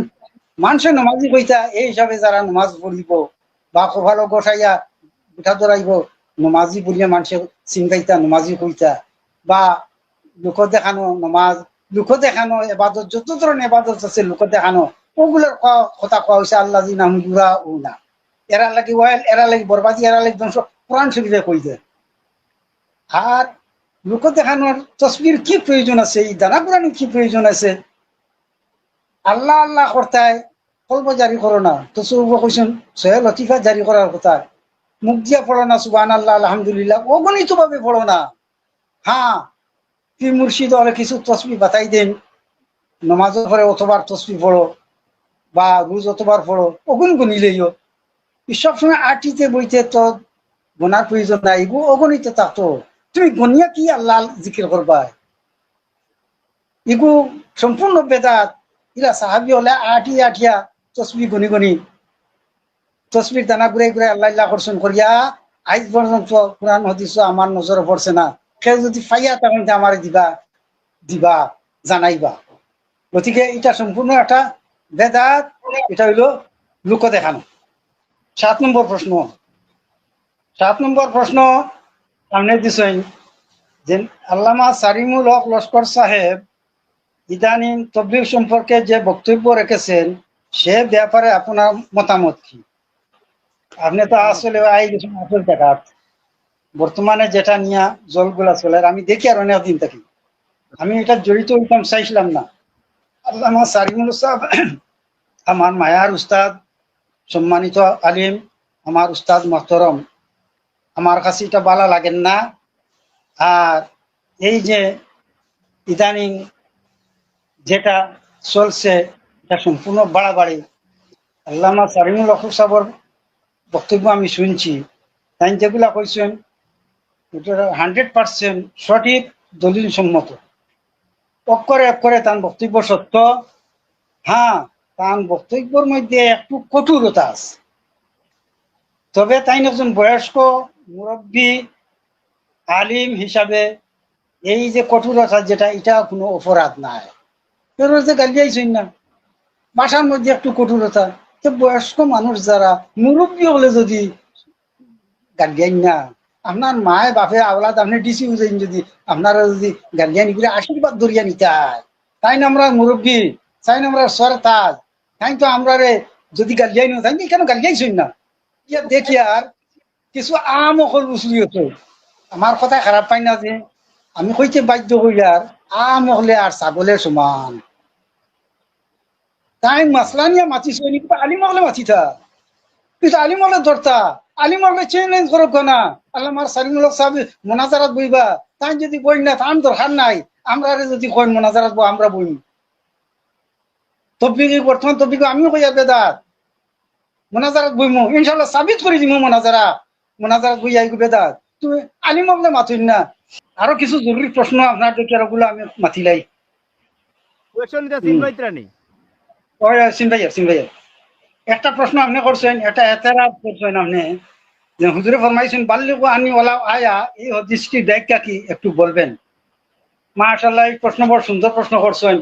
মানুষে নামাজি কইতা এই হিসাবে যারা নামাজ পড়িব বা ভালো গোসাইয়া উঠা ধরাইব নামাজি বলিয়া মানুষে চিন্তাইতা নামাজি কইতা, বা লোক দেখানো নামাজ, লোক দেখানো এবাদত, যত ধরনের এবাদত আছে লোক দেখানো, ওগুলোর কথা কোয়া হয়েছে আল্লাযিনা হুম ইউরাউনা। এরা লাগি ওয়াইল, এরা লাগি বরবাদি, এরা লাগি ধ্বংস, কোরআন শরীফে কই দেয়। আর লোক দেখানোর তসবির কি প্রয়োজন আছে, এই দানা কোরআন কি প্রয়োজন আছে? আল্লাহ আল্লাহ করতায় কল্প জারি করো না, তো সৌব কইছেন সহে লতিফা জারি করার কথা। মুখ দিয়া পড়ো না সুবহানাল্লাহ আলহামদুলিল্লাহ, অগণিত ভাবে পড়ো না। হ্যাঁ, পীর মুর্শিদ হলে কিছু তসবি বাতাই দেন, নমাজের পরে অতবার তসবি পড়ো বা রোজ অতবার পড়ো, অগুন গুনিলেইও। সবসময় আটিতে বইতে তো গোনার প্রয়োজন নাই, এগু অগণিত থাকতো, তুমি গনিয়া কি আল্লাহ জিকির করবা? এগু সম্পূর্ণ বেদাত। ইরা সাহাবি হলে আটিয়া তসবি গনি গনি তসবির দানা ঘুরে ঘুরে আল্লাহ আল্লাহ করছেন করিয়া আজ পর্যন্ত কোরআন হাদিস আমার নজরে পড়ছে না। কেউ যদি পাইয়া তখন আমার দিবা জানাইবা। গতিকে এটা সম্পূর্ণ একটা বেদাত, এটা হইল লোক দেখানো। 7 নম্বর প্রশ্ন সামনে দিছেন যে আল্লামা সারিমুল হক লস্কর সাহেব ইদানিং তবলিগ সম্পর্কে যে বক্তব্য রেখেছেন সে ব্যাপারে আপনার মতামত কি? আপনি তো আসলে আই গেছেন আসল জায়গা, বর্তমানে যেটা নিয়ে জলগুলা চলে আমি দেখি আর অনেক দিন থাকি, আমি এটা জড়িত হইতাম চাইছিলাম না। আল্লাহ আমার সারিমুল সাহেব আমার মায়ার উস্তাদ, সম্মানিত আলিম, আমার উস্তাদ মহতরম, আমার কাছে এটা ভালো লাগেন না। আর এই যে ইদানিং যেটা চলছে এটা সম্পূর্ণ বাড়াবাড়ি। আল্লামা সারিমুল হক সাহেবের বক্তব্য আমি শুনছি, তাই যেগুলা কইছেন 100% সঠিক, দলিল সম্মত, অক্ষরে অক্ষরে তার বক্তব্য সত্য। হ্যাঁ, তার বক্তব্যের মধ্যে একটু কঠোরতা আছে, তবে তাই একজন বয়স্ক মুরব্বী আলিম হিসাবে এই যে কঠোরতা যেটা, এটা কোনো অপরাধ নাই। তোর যে গালি আইছেন না, বাসার মধ্যে একটু কঠোরতা, তো বয়স্ক মানুষ যারা মুরব্বী হলে যদি গার্জিয়ান না, আপনার মায়ে বাপে আওলাদ আপনি ডিসি বুঝেন, যদি আপনারা যদি গার্জিয়ান করে আশীর্বাদ ধরিয়া নিতে হয়, তাই না আমরা মুরব্বী, তাই না আমরা সরতাজ, তাই তো আমরা রে যদি গার্জিয়ান তাই কেন গার্জিয়াইছেন না। ইয়া দেখি আর কিছু আম অকল উচলি হতো, আমার কথা খারাপ পাই না যে আমি কইতে বাধ্য হই, আর আম হলে আর ছাগলের সমান। তাই মাসলা নিয়ে মাতিছ কিন্তু আলিম হলে মাতিতা, কিন্তু আলিম হলে ধরতা, আলিম হলে চ্যালেঞ্জ করব না। আল্লাহ আমার সালিমুল হক সাহেব মোনাজারাত বইবা, তাই যদি বই না তার দরকার নাই, আমরা যদি কই মোনাজারাত বই আমরা বই। তবলিগি বর্তমান তবলিগি আমিও কইয়া বেদাত মোনাজারাত বইমু, ইনশাআল্লাহ সাবিত করে দিমু মোনাজারাত বই আইগু বেদাত। তুমি আলিম হলে মাতুন না। আরো কিছু জরুরি প্রশ্ন আপনার দেখি ওগুলো আমি মাতিলাই। কোয়েশ্চন দিতা সিন বাইত্রানি ওই সিন ভাইয়া একটা প্রশ্ন আপনি করছেন, এটা এতেরাব করছেন আপনি যে হুজুরে ফরমাইছেন বাল্লিগু আনি ওয়ালাউ আয়া, এই হাদিসটি ব্যাখ্যা কি একটু বলবেন? মাশাআল্লাহ, এই প্রশ্ন বড় সুন্দর প্রশ্ন করছেন।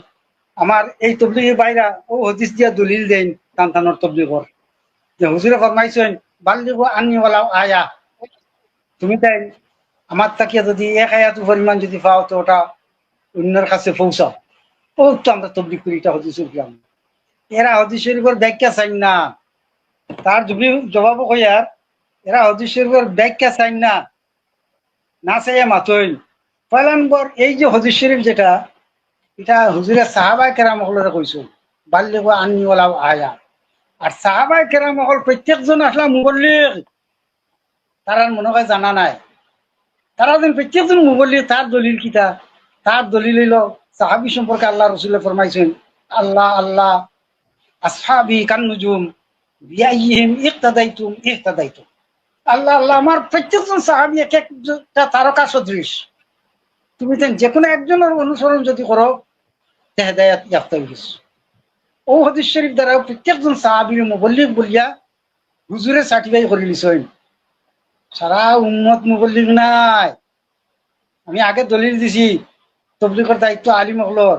আমার এই তবলিগি ভাইরা ও হাদিস দিয়া দলিল দেন তানতানোর তবলিগর, যে হুজুরে ফরমাইছেন বাল্লিগু আনি ওয়ালাউ আয়া, তুমি তাই আমার তাকিয়া যদি এক আয়াত পরিমাণ যদি পাও তো ওটা অন্যের কাছে পৌঁছাও। ও তো আমরা তবলিগ করি, এটা হাদিস শরীফ। এরা হাদিস শরীফের ব্যাখ্যা চাই না, তার যদি জবাব কইয়ার এরা হাদিস শরীফের ব্যাখ্যা চাই না, না চাইয়া মাতই। পয়লা নম্বর, এই যে হাদিস শরীফ যেটা, এটা হুজুরে সাহাবায়ে কেরাম হলরে কইছো বাল্লিগু আন্নি ওয়ালাউ আয়া। আর সাহাবায়ে কেরাম হল প্রত্যেকজন আসলে মুবল্লিগ, তারা মনে হয় জানা নাই। তারা যেন প্রত্যেকজন মুবল্লিগ, তার দলিল কিতা? তার দলিল হইল সাহাবী সম্পর্কে আল্লাহ রাসূল ফরমাইছেন আল্লাহ আল্লাহ আসহাবি কান্নুজুম বিআইহিম ইক্তাদাইতুম ইহতাদাইতুম। আল্লাহ আল্লাহ আমার প্রত্যেকজন সাহাবী এক একটা তারকা সদৃশ, তুমি যে কোনো একজনের অনুসরণ যদি করো হেদায়াত ইয়াফতা হইস। ও হাদিস শরীফ দ্বারা প্রত্যেকজন সাহাবীর মুবল্লিগ বলিয়া হুজুরে সার্টিফাই করে লিছেন। সারা উম্মত মুবল্লিগ নাই। আমি আগে দলিল দিছি তবলিগের দায়িত্ব আলিম হলর,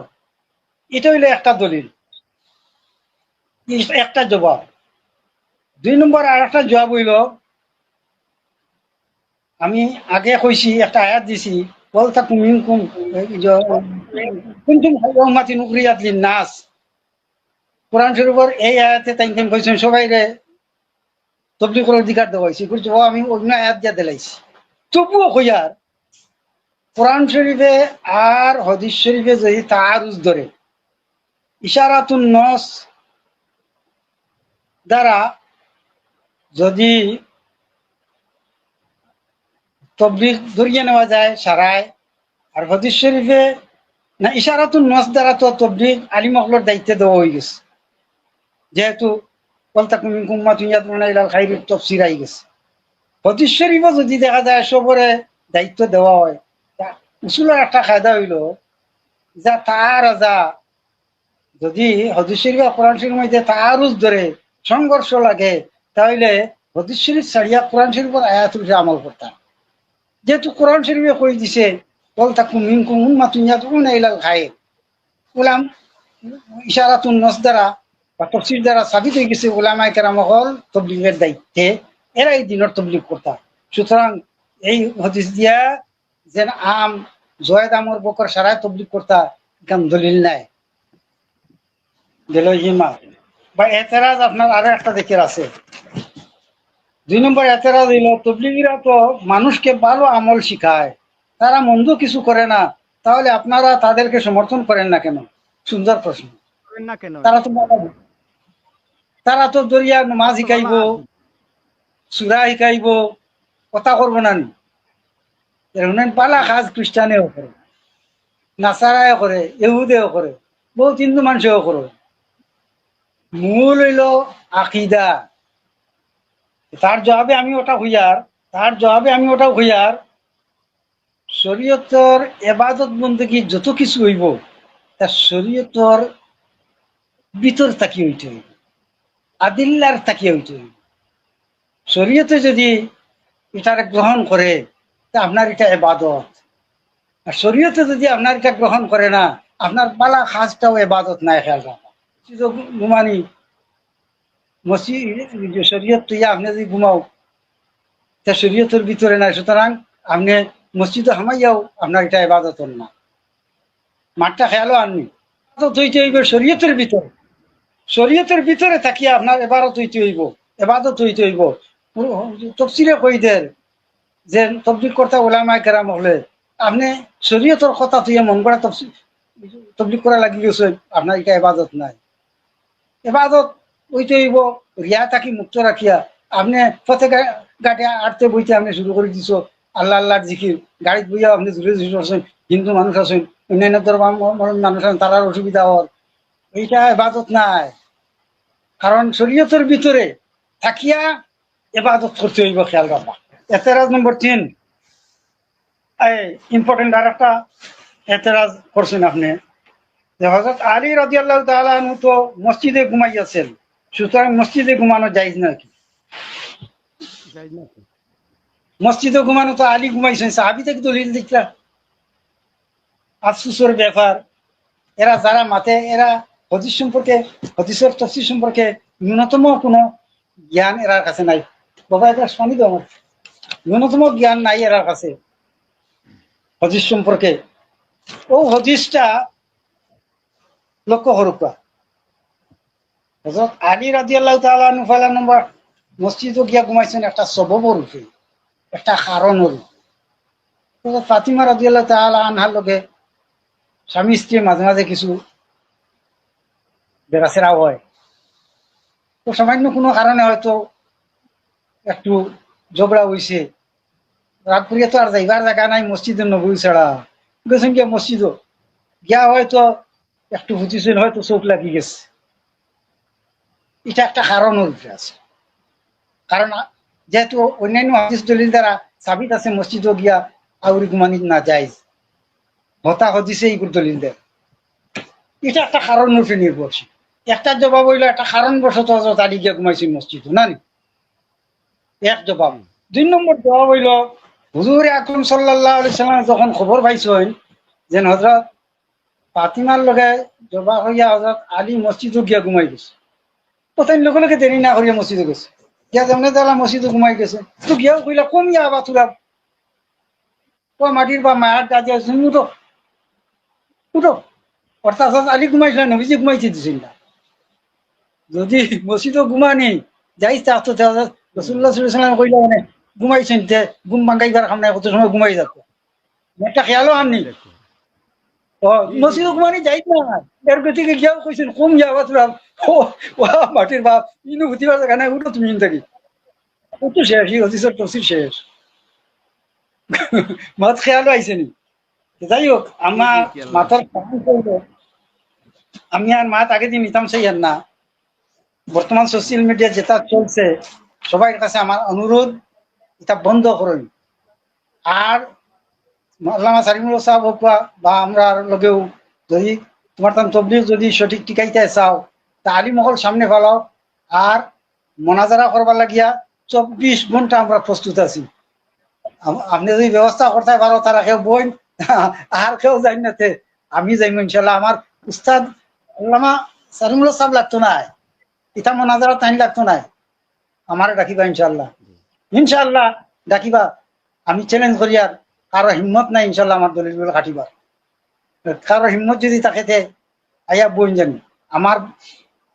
এটা হইলে একটা দলিল, একটা জবাব। 2 নম্বর আর একটা জবাব হইল, আমি আগে কইছি একটা আয়াত দিছি বলতা কুমিনকুম কুনতুম খায়রা উম্মাতিন উখরিজাত লিন-নাস। কোরআন শরীফের এই আয়াতে তাই কইছেন সবাই রে তবলিগের অধিকার দেওয়া হয়েছে, কইছে ও আমি অন্য আয়াত দিয়া দিলাইছি। তবুও কইয়ার কোরআন শরীফে আর হাদিস শরীফে যদি তাআরুজ ধরে, ইশারাতুন নস দ্বারা যদি তবলিগ ধরিয়ে নেওয়া যায় সারায়, আর হাদিস শরীফে না ইশারাতুন নস দ্বারা তো তবলিগ আলিম হকলের দায়িত্বে দেওয়া হয়ে গেছে, যেহেতু ওয়ালতাকুম মিনকুম উম্মাতুন ইয়াদউনা ইলাল খাইরি তাফসীর আই গেছে। হাদিস শরীফে যদি দেখা যায় সবরে দায়িত্ব দেওয়া হয়, উসুলের একটা কায়দা হইল যা তার যা যদি হাদিস শরীফ আর কোরআন শরীফের মধ্যে তাআরুজ ধরে, সংঘর্ষ লাগে, তাহলে হাদিস শরীফ ছাড়িয়া কোরআন শরীফের আয়াতুল উপরে আমল করতাম। যেহেতু কোরআন শরীফে কই দিছে ওয়ালতাকুম মিনকুম উম্মাতুন ইয়াদউনা ইলাল খাইর, উলাম ইশারাতুন নস দ্বারা বা তাফসীর দ্বারা সাবিত হয়ে গেছে উলামায়ে কেরাম হল তবলিগের দায়িত্বে, এরা এই দিনের তবলিগ করতাম। সুতরাং এই হাদিস দিয়া যেন আম জয়েদ আমর বকর সারায় তবলিগ করতা, কেন দলিল নাই। দিল হিমা বা এতেরাজ আপনার আরো একটা দিকের আছে, দুই নম্বর এতেরাজ হইল তবলিগীরা তো মানুষকে ভালো আমল শিখায়, তারা মন্দ কিছু করে না, তাহলে আপনারা তাদেরকে সমর্থন করেন না কেন? সুন্দর প্রশ্ন। করেন না কেন? তারা তো তারা তো দরিয়া মাছ শিখাইব, সুরা শিখাইব, কথা করবো না নি? এরকম পালা কাজ খ্রিস্টানেও করে, নাসারাও করে, ইহুদেও করে, বহুত হিন্দু মানুষেও করে। মূল হইল আকিদা। তার জবাবে আমি ওটা হইয়ার শরীয়তর এবাদত বন্দেগী যত কিছু হইব তা শরীয়তর ভিতর তাকি হইতে হইব, আদিল্লার তাকিয়ে হইতে হইব। শরীয়তে যদি এটার গ্রহণ করে তা আপনার এটা এবাদত, আর শরীয়তে যদি আপনার এটা গ্রহণ করে না, আপনার পালা খাজটাও এবাদত নাই। খেয়াল রাখা ঘুমানি মসজিদ শরীয়ত তুইয়া আপনি যদি ঘুমাও তা শরীয়তের ভিতরে নাই, সুতরাং আপনি মসজিদে হামাইয়াও আপনার এটা এবাদত না। মাঠটা খেয়ালও আননি তো তৈরি হইব শরীয়তের ভিতরে থাকিয়া আপনার এবারত হইতে হইব, এবাদত হইতে হইব। তফসিরে কই দেন যে তবলিগ কর্তা ওলামায়ে কেরাম হলে আপনি শরীয়তের কথা তুই মন করা তবলিগ করা লাগি গেছে, আপনার এটা এবাদত নাই। এবাদত হইতে হইব রিয়া থাকি মুক্ত রাখিয়া। আপনি পথে গাড়ি আটতে বইতে আপনি শুরু করে দিছ আল্লাহ আল্লাহর জিকির, গাড়িতে বইয়া আপনি জুড়ে জুড়ে আছেন, হিন্দু মানুষ আছেন, অন্যান্য ধর্ম মানুষ আছেন, তারার অসুবিধা হওয়ার, এইটা এবাদত নাই। কারণ শরীয়তের ভিতরে থাকিয়া এবাদত করতে হইব। খেয়াল রাখবা। এতেরাজ নম্বর 3, ইম্পর্টেন্ট আর একটা এতেরাজ করছেন আপনি যে হযরত আলী রাদিয়াল্লাহু তাআলা আনহু তো মসজিদে ঘুমাইয়াছেন, সুতরাং মসজিদে ঘুমানো জায়েজ নাকি? মসজিদে ঘুমানো তো আলী ঘুমাইছেন, সাহাবী থেকে দলিল দিচ্ছা। আফসোসের ব্যাপার এরা যারা মাতে, এরা হদিস সম্পর্কে, হদিসের তফসির সম্পর্কে ন্যূনতম কোনো জ্ঞান এরার কাছে নাই। বাবা এটা শুনি তো, আমার ন্যূনতম জ্ঞান নাই এরার কাছে হদিস সম্পর্কে। ও হদিসটা লক্ষ্য করুকা। হযরত আলী রাদিয়াল্লাহু তাআলা আনহু ফলা নম্বর মসজিদে গিয়া ঘুমাইছেন একটা সববের রূপে, একটা কারণের রূপে। হযরত ফাতিমা রাদিয়াল্লাহু তাআলা আনহার লগে স্বামী স্ত্রী মাঝে মাঝে কিছু বেড়াচেরা হয়, তো সামান্য কোনো কারণে হয়তো একটু ঝগড়া হয়েছে। রাত করিয়া তো আর যাইবার জায়গা নাই মসজিদের নবী ছাড়া, গেছেন গিয়া মসজিদও গিয়া হয়তো একটু ফুটিছিল, হয়তো চোখ লাগি গেছে। এটা একটা কারণের উপরে আছে। কারণ যেহেতু অন্যান্য হাদিস দলিল দ্বারা সাবিত আছে মসজিদও গিয়া আউরি ঘুমানি না যায়, হতা হদিসে এইগুলো দলিল দেয়। এটা একটা কারণের উপরে নির্ভরশীল। একটা জবাব হইলো একটা কারণবশত হযরত আলী গিয়া ঘুমাইছেন মসজিদ, না নি? এক জবাব। 2 নম্বর জবাব হইল হুজুর আকরাম সাল্লাল্লাহু আলাইহি সাল্লাম যখন খবর পাইছেন যে হযরত ফাতিমার লগে জবা হইয়া হযরত আলী মসজিদে গিয়া ঘুমাই গেছে, প্রথম লগে লগে দেরি না করিয়া মসজিদে গেছে। গিয়া যেমন তারা মসজিদে ঘুমাই গেছে, তো গিয়াও কইলা কমিয়া আবার তুলা ও মাটির বা মায়ার দাদি আসছেন, উঠো উঠো। অর্থাৎ আলী ঘুমাইছিল, নবীজি ঘুমাইতে দিছিল না। যদি মসজিদে ঘুমানি যাই চাচ্ছ রাসূলুল্লাহ সাল্লাল্লাহু আলাইহি ওয়াসাল্লাম কইলা মানে ঘুমাইছেন, যে ঘুম ভাঙ্গাইবার কাম নাই, কত সময় ঘুমাই যাচ্ছে, একটা খেয়ালও আননি। মসজিদে ঘুমানি যাই না, এর গতিকে গিয়াও কইছেন কম যাওয়া তোরা ও মাটির বাপ ইনু ভুতিবার জায়গা নাই, উঠো তুমি থাকি। ও তো শেষ, হদিসের তফসির শেষ। মাত খেয়ালও আইছে নি? যাই হোক, আমার মাথার আমি আর মাত আগে দিন নিতাম সেই আর না। বর্তমান সোশ্যাল মিডিয়া যেটা চলছে, সবার কাছে আমার অনুরোধ এটা বন্ধ করুন। আর আল্লামা সালিমুল্লাহ সাহেব হোক বা আমরা লগেও যদি তোমার তান তবলিগ যদি সঠিক টিকাইতে চাও তা আলী মহল সামনে ফেলাও, আর মনাজারা করবার লাগিয়া 24 ঘন্টা আমরা প্রস্তুত আছি। আপনি যদি ব্যবস্থা করতে পারো তারা কেউ বই আর কেউ যাই না, আমি যাইব ইনশাল্লাহ। আমার উস্তাদ আল্লামা সালিমুল্লাহ সাহেব লাগতো না, ইটা মনাজারা টাইম লাগতো না, আমার ডাকিবা ইনশাল্লাহ। ইনশাল্লাহ ডাকিবা। আমি চ্যালেঞ্জ করি, আর কারো হিম্মত নাই ইনশাল্লাহ আমার দলিলগুলো কাটিবার। কারো হিম্মত যদি থাকে আইয়া বইন জানি।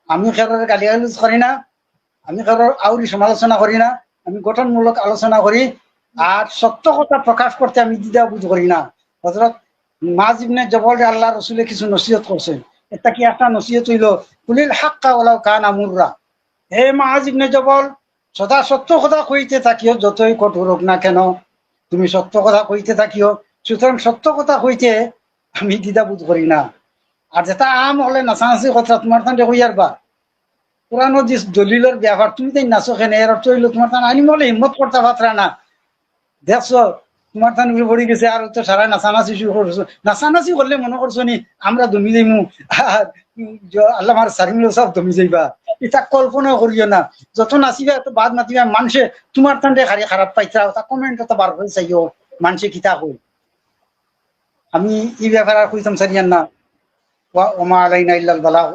আমি কারোর গালিগালাজ করি না, আমি কারোর আউরি সমালোচনা করি না, আমি গঠনমূলক আলোচনা করি, আর সত্য কথা প্রকাশ করতে আমি দ্বিধাবোধ করি না। হযরত মুআয ইবনে জবল আল্লাহ রসুলে কিছু নসিহত করছেন, এটা কি একটা নসিহত হইল, কুলিল হাক্কা ওয়ালাউ কানা মুররা। হে মুআয ইবনে জবল, সদা সত্য কথা কইতে থাকিও, যতই কঠোর হোক না কেন তুমি সত্য কথা কইতে থাকিও। সুতরাং সত্য কথা কইতে আমি দ্বিধাবোধ করি না। আর যেটা আম হলে নাচানাচি কথা তোমার তান কইয়ার বা পুরানো যে দলিলের ব্যাপার, তুমি তাই নাচো কেন, এর অর্থ হইলো তোমার তান আনি বলে হিম্মত করতে পারতা না, দেখছো তোমার তান উঠে পড়ে গেছে, আর তো সারা নাচানাচি শুরু করছো। নাচানাচি করলে মনে করছো নি আমরা দমি যাইমু, আর আল্লাহ আমার সারিমুল সব দমি যাইবা, এটা কল্পনা করিও না। যত নাচিবা এত বাদ মাতিবা, মানুষে তোমার তান্ডে খালি খারাপ পাইতা, তা কমেন্ট তো বার করে চাইও মানুষে কিতা কই। আমি এই ব্যাপারে আর কইতাম সারিয়ান না। ওয়া মা আলাইনা ইল্লাল বালাগ।